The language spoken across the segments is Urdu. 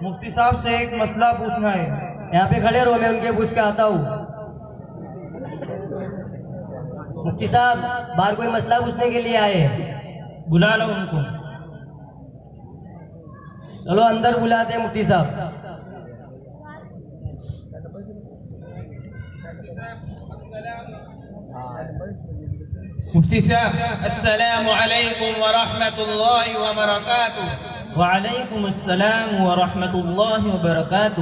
مفتی صاحب سے ایک مسئلہ پوچھنا ہے. یہاں پہ کھڑے رہو، میں ان کے پوچھ کے آتا ہوں. مفتی صاحب باہر کوئی مسئلہ پوچھنے کے لیے آئے، بلا لو ان کو. چلو اندر بلاتے ہیں مفتی صاحب. مفتی صاحب السلام علیکم ورحمۃ اللہ وبرکاتہ. وعلیکم السلام ورحمۃ اللہ وبرکاتہ.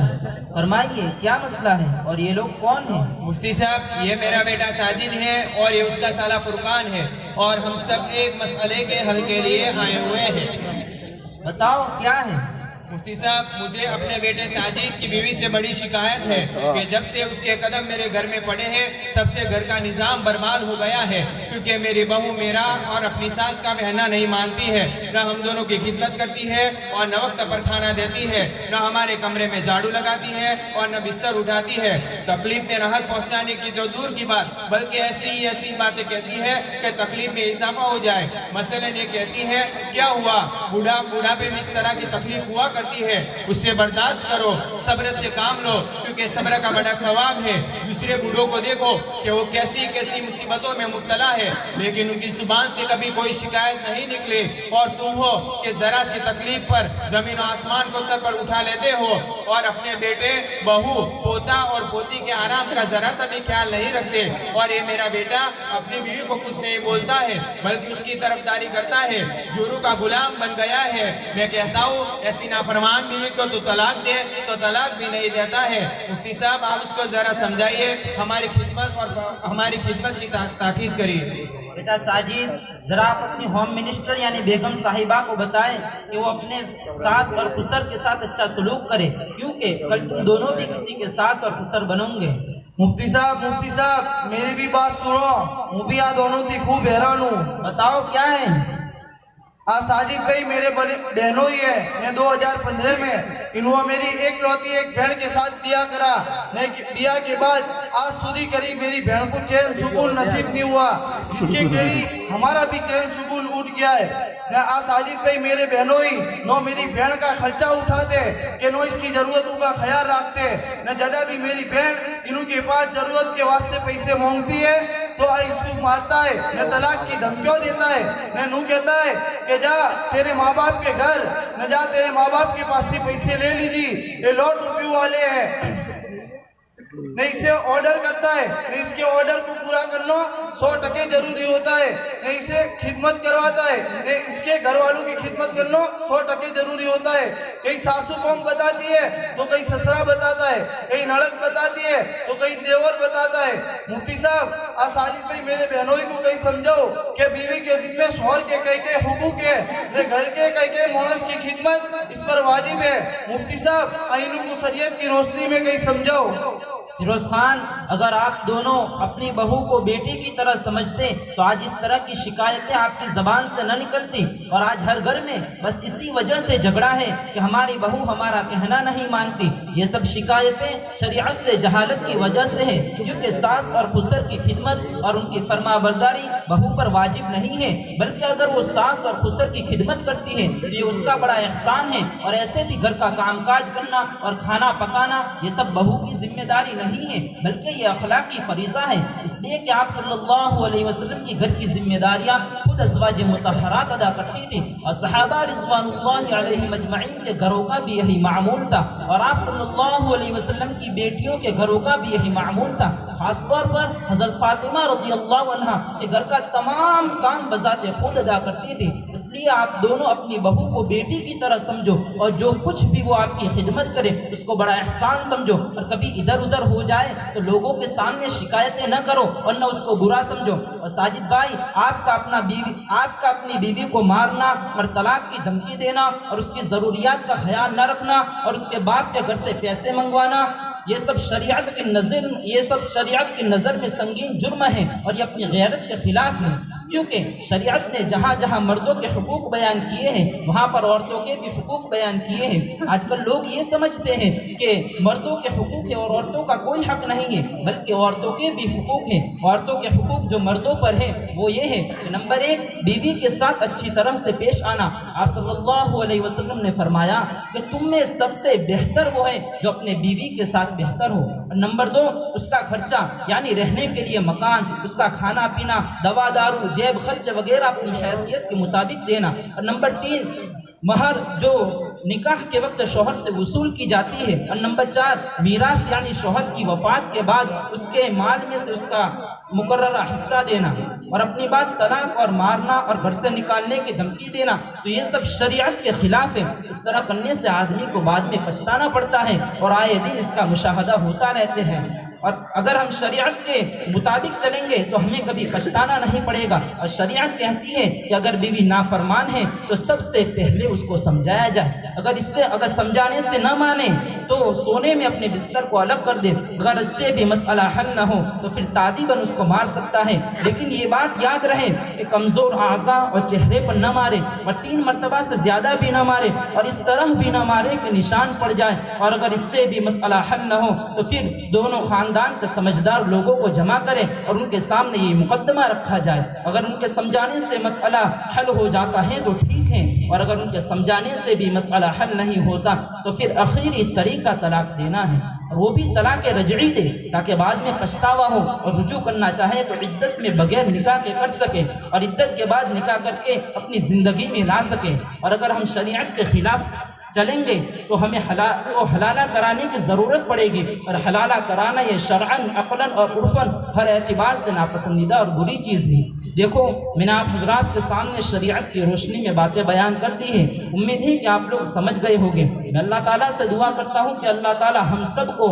فرمائیے کیا مسئلہ ہے اور یہ لوگ کون ہیں؟ مفتی صاحب یہ میرا بیٹا ساجد ہے اور یہ اس کا سالہ فرقان ہے، اور ہم سب ایک مسئلے کے حل کے لیے آئے ہوئے ہیں. بتاؤ کیا ہے؟ مفتی صاحب مجھے اپنے بیٹے ساجد کی بیوی سے بڑی شکایت ہے کہ جب سے اس کے قدم میرے گھر میں پڑے ہیں تب سے گھر کا نظام برباد ہو گیا ہے، کیونکہ میری بہو میرا اور اپنی ساس کا کہنا نہیں مانتی ہے، نہ ہم دونوں کی خدمت کرتی ہے اور نہ وقت پر کھانا دیتی ہے، نہ ہمارے کمرے میں جھاڑو لگاتی ہے اور نہ بستر اٹھاتی ہے. تکلیف میں راحت پہنچانے کی تو دور کی بات بلکہ ایسی باتیں کہتی ہے کہ تکلیف میں اضافہ ہو جائے. مثلا یہ کہتی ہے کیا ہوا، بوڑھاپے میں اس طرح کی تکلیف ہوا کرتی ہے، اس سے برداشت کرو، صبر سے کام لو کیونکہ صبر کا بڑا ثواب ہے. دوسرے بوڑھوں کو دیکھو کہ وہ کیسی مصیبتوں میں مبتلا ہے لیکن ان کی زبان سے کبھی کوئی شکایت نہیں نکلی، اور تم ہو کہ ذرا سی تکلیف پر زمین و آسمان کو سر پر اٹھا لیتے ہو اور اپنے بیٹے بہو پوتا اور پوتی کے آرام کا ذرا سا بھی خیال نہیں رکھتے. اور یہ میرا بیٹا اپنی بیوی کو کچھ نہیں بولتا ہے بلکہ اس کی طرفداری کرتا ہے، جورو کا غلام بن گیا ہے. میں کہتا ہوں ایسی نافرمان بیوی کو تو طلاق دے تو طلاق بھی نہیں دیتا ہے. مفتی صاحب آپ اس کو ذرا سمجھائیے، ہماری خدمت کی تاکید کریے. بیٹا ساجد ذرا آپ اپنی ہوم منسٹر یعنی بیگم صاحبہ کو بتائیں کہ وہ اپنے ساس اور خسر کے ساتھ اچھا سلوک کرے، کیونکہ کل تم دونوں بھی کسی کے ساس اور خسر بنو گے. مفتی صاحب میری بھی بات سنو، میں بھی دونوں تھی خوب حیران ہوں. بتاؤ کیا ہے؟ ساجد بھائی میرے بہنوں ہی ہے. میں 2015 میں انہوں میری ایک لوتی ایک بہن کے ساتھ بیاہ کرا. بیاہ کے بعد آج سودی قریب میری بہن کو چین سکون نصیب نہیں ہوا، جس کے کیڑی ہمارا بھی چین سکون اٹھ گیا ہے. ساجد بھائی میرے بہنوں ہی نو میری بہن کا خرچہ اٹھاتے کہ نو اس کی ضرورتوں کا خیال رکھتے، نہ جدہ بھی میری بہن انہوں کے پاس ضرورت کے واسطے پیسے مانگتی ہے تو اس کو مارتا ہے، نہ طلاق کی دھمکیوں دیتا ہے، نہ کہتا ہے کہ جا تیرے ماں باپ کے گھر، نہ جا تیرے ماں باپ کے پاس تھی پیسے لے لیجی، یہ لوٹ روپیوں والے ہیں. نہیں اسے آرڈر کرتا ہے، نہیں اس کے آرڈر کو پورا کرنا 100% ضروری ہوتا ہے، نہیں اسے خدمت کرواتا ہے، نہیں اس کے گھر والوں کی خدمت کرنا 100% ضروری ہوتا ہے. کئی ساسو قوم بتاتی ہے تو کئی سسرا بتاتا ہے، کئی نڑد بتاتی ہے تو کئی دیور بتاتا ہے. مفتی صاحب ساجد بھائی میرے بہنوں کو کئی سمجھو کہ بیوی کے ذمہ شوہر کے کئی حقوق ہے، گھر کے کئی مونس کی خدمت اس پر واجب ہے. مفتی صاحب آئینوں کو شریعت کی روشنی میں کئی سمجھو. فیروز خان اگر آپ دونوں اپنی بہو کو بیٹی کی طرح سمجھتے تو آج اس طرح کی شکایتیں آپ کی زبان سے نہ نکلتی، اور آج ہر گھر میں بس اسی وجہ سے جھگڑا ہے کہ ہماری بہو ہمارا کہنا نہیں مانتی. یہ سب شکایتیں شریعت سے جہالت کی وجہ سے ہے، کیونکہ ساس اور خسر کی خدمت اور ان کی فرما برداری بہو پر واجب نہیں ہے، بلکہ اگر وہ ساس اور خسر کی خدمت کرتی ہے تو یہ اس کا بڑا احسان ہے. اور ایسے بھی گھر کا کام کاج کرنا اور کھانا پکانا یہ سب بہو کی ذمہ داری نہیں ہے بلکہ یہ اخلاقی فریضہ ہے. اس لیے کہ آپ صلی اللہ علیہ وسلم کی گھر کی ذمہ داریاں خود ازواج مطہرات ادا کرتی تھی، اور صحابہ رضوان اللہ علیہم اجمعین کے گھروں کا بھی یہی معمول تھا، اور آپ صلی اللہ علیہ وسلم کی بیٹیوں کے گھروں کا بھی یہی معمول تھا. خاص طور پر حضرت فاطمہ رضی اللہ عنہا کے گھر کا تمام کام بذات خود ادا کرتی تھی. اس لیے آپ دونوں اپنی بہو کو بیٹی کی طرح سمجھو، اور جو کچھ بھی وہ آپ کی خدمت کرے اس کو بڑا احسان سمجھو، اور کبھی ادھر ادھر ہو جائے تو لوگوں کے سامنے شکایتیں نہ کرو اور نہ اس کو برا سمجھو. اور ساجد بھائی آپ کا اپنی بیوی کو مارنا اور طلاق کی دھمکی دینا اور اس کی ضروریات کا خیال نہ رکھنا اور اس کے باپ کے گھر سے پیسے منگوانا یہ سب شریعت کی نظر میں سنگین جرم ہے اور یہ اپنی غیرت کے خلاف ہے. کیونکہ شریعت نے جہاں جہاں مردوں کے حقوق بیان کیے ہیں وہاں پر عورتوں کے بھی حقوق بیان کیے ہیں۔ آج کل لوگ یہ سمجھتے ہیں کہ مردوں کے حقوق ہے اور عورتوں کا کوئی حق نہیں ہے، بلکہ عورتوں کے بھی حقوق ہیں۔ عورتوں کے حقوق جو مردوں پر ہیں وہ یہ ہے کہ نمبر 1 بیوی کے ساتھ اچھی طرح سے پیش آنا۔ آپ صلی اللہ علیہ وسلم نے فرمایا کہ تم میں سب سے بہتر وہ ہے جو اپنے بیوی کے ساتھ بہتر ہو۔ اور نمبر 2 اس کا خرچہ یعنی رہنے کے لیے مکان، اس کا کھانا پینا، دوا دارو، جیب خرچ وغیرہ اپنی حیثیت کے مطابق دینا۔ اور نمبر 3 مہر جو نکاح کے وقت شوہر سے وصول کی جاتی ہے۔ اور نمبر 4 میراث یعنی شوہر کی وفات کے بعد اس کے مال میں سے اس کا مقررہ حصہ دینا۔ اور اپنی بات طلاق اور مارنا اور گھر سے نکالنے کی دھمکی دینا تو یہ سب شریعت کے خلاف ہے۔ اس طرح کرنے سے آدمی کو بعد میں پچھتانا پڑتا ہے اور آئے دن اس کا مشاہدہ ہوتا رہتے ہیں۔ اور اگر ہم شریعت کے مطابق چلیں گے تو ہمیں کبھی پچھتانا نہیں پڑے گا۔ اور شریعت کہتی ہے کہ اگر بیوی نافرمان ہے تو سب سے پہلے اس کو سمجھایا جائے۔ اگر سمجھانے سے نہ مانے تو سونے میں اپنے بستر کو الگ کر دے۔ اگر اس سے بھی مسئلہ حل نہ ہو تو پھر تادیباً اس کو مار سکتا ہے، لیکن یہ بات یاد رہے کہ کمزور اعضاء اور چہرے پر نہ مارے، اور 3 مرتبہ سے زیادہ بھی نہ مارے، اور اس طرح بھی نہ مارے کہ نشان پڑ جائے۔ اور اگر اس سے بھی مسئلہ حل نہ ہو تو پھر دونوں خاندان کے سمجھدار لوگوں کو جمع کریں اور ان کے سامنے یہ مقدمہ رکھا جائے۔ اگر ان کے سمجھانے سے مسئلہ حل ہو جاتا ہے تو ٹھیک ہے، اور اگر ان کے سمجھانے سے بھی مسئلہ حل نہیں ہوتا تو پھر آخری طریقہ طلاق دینا ہے، اور وہ بھی طلاق رجعی دے تاکہ بعد میں پچھتاوا ہو، اور رجوع کرنا چاہے تو عدت میں بغیر نکاح کے کر سکے، اور عدت کے بعد نکاح کر کے اپنی زندگی میں لا سکے۔ اور اگر ہم شریعت کے خلاف چلیں گے تو ہمیں حلالہ کرانے کی ضرورت پڑے گی، اور حلالہ کرانا یہ شرعاً، عقلاً اور عرفاً ہر اعتبار سے ناپسندیدہ اور بری چیز ہے۔ دیکھو میں نے آپ حضرات کے سامنے شریعت کی روشنی میں باتیں بیان کر دی ہیں، امید ہے کہ آپ لوگ سمجھ گئے ہوں گے۔ میں اللہ تعالیٰ سے دعا کرتا ہوں کہ اللہ تعالیٰ ہم سب کو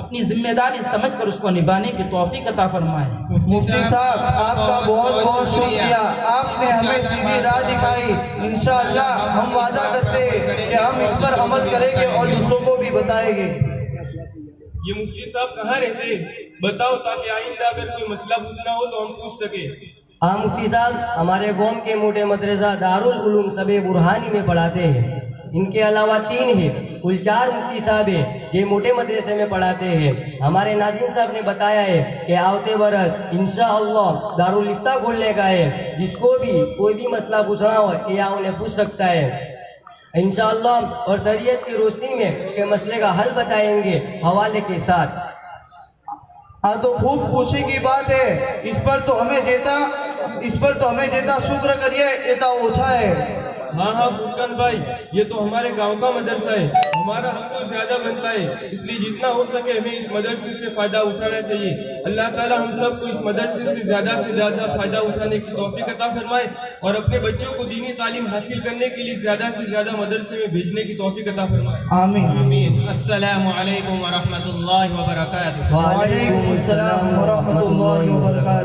اپنی ذمہ داری سمجھ کر اس کو نبھانے کی توفیق عطا فرمائے۔ مفتی صاحب آپ کا بہت بہت شکریہ، آپ نے ہمیں سیدھی راہ دکھائی۔ انشاءاللہ ہم وعدہ کرتے ہیں کہ ہم اس پر عمل کریں گے اور دوسروں کو بھی بتائیں گے۔ یہ مفتی صاحب کہاں رہتے بتاؤ، تاکہ آئندہ اگر کوئی مسئلہ پوچھنا ہو تو ہم پوچھ سکیں۔ ہاں مفتی صاحب ہمارے قوم کے موٹے مدرسہ دارالعلوم سب برہانی میں پڑھاتے ہیں۔ ان کے علاوہ 3 ہیں، کل 4 مفتی صاحب ہیں جو موٹے مدرسے میں پڑھاتے ہیں۔ ہمارے ناظم صاحب نے بتایا ہے کہ آتے برس انشاءاللہ دارالفتہ کھولنے کا ہے، جس کو بھی کوئی بھی مسئلہ پوچھنا ہو یا انہیں پوچھ سکتا ہے انشاءاللہ، اور شریعت کی روشنی میں اس کے مسئلے کا حل بتائیں گے حوالے کے ساتھ۔ ہاں تو خوب خوشی کی بات ہے، اس پر تو ہمیں دیتا شکر کریے، ایتا اوچھا ہے۔ ہاں فرقان بھائی، یہ تو ہمارے گاؤں کا مدرسہ ہے، ہمارا حق تو زیادہ بنتا ہے، اس لیے جتنا ہو سکے ہمیں اس مدرسے سے فائدہ اٹھانا چاہیے۔ اللہ تعالی ہم سب کو اس مدرسے سے زیادہ فائدہ اٹھانے کی توفیق عطا فرمائے، اور اپنے بچوں کو دینی تعلیم حاصل کرنے کے لیے زیادہ سے زیادہ مدرسے میں بھیجنے کی توفیق عطا فرمائے۔ آمین۔ آمین۔ السلام علیکم ورحمۃ اللہ وبرکاتہ۔ وعلیکم السلام ورحمۃ اللہ وبرکاتہ۔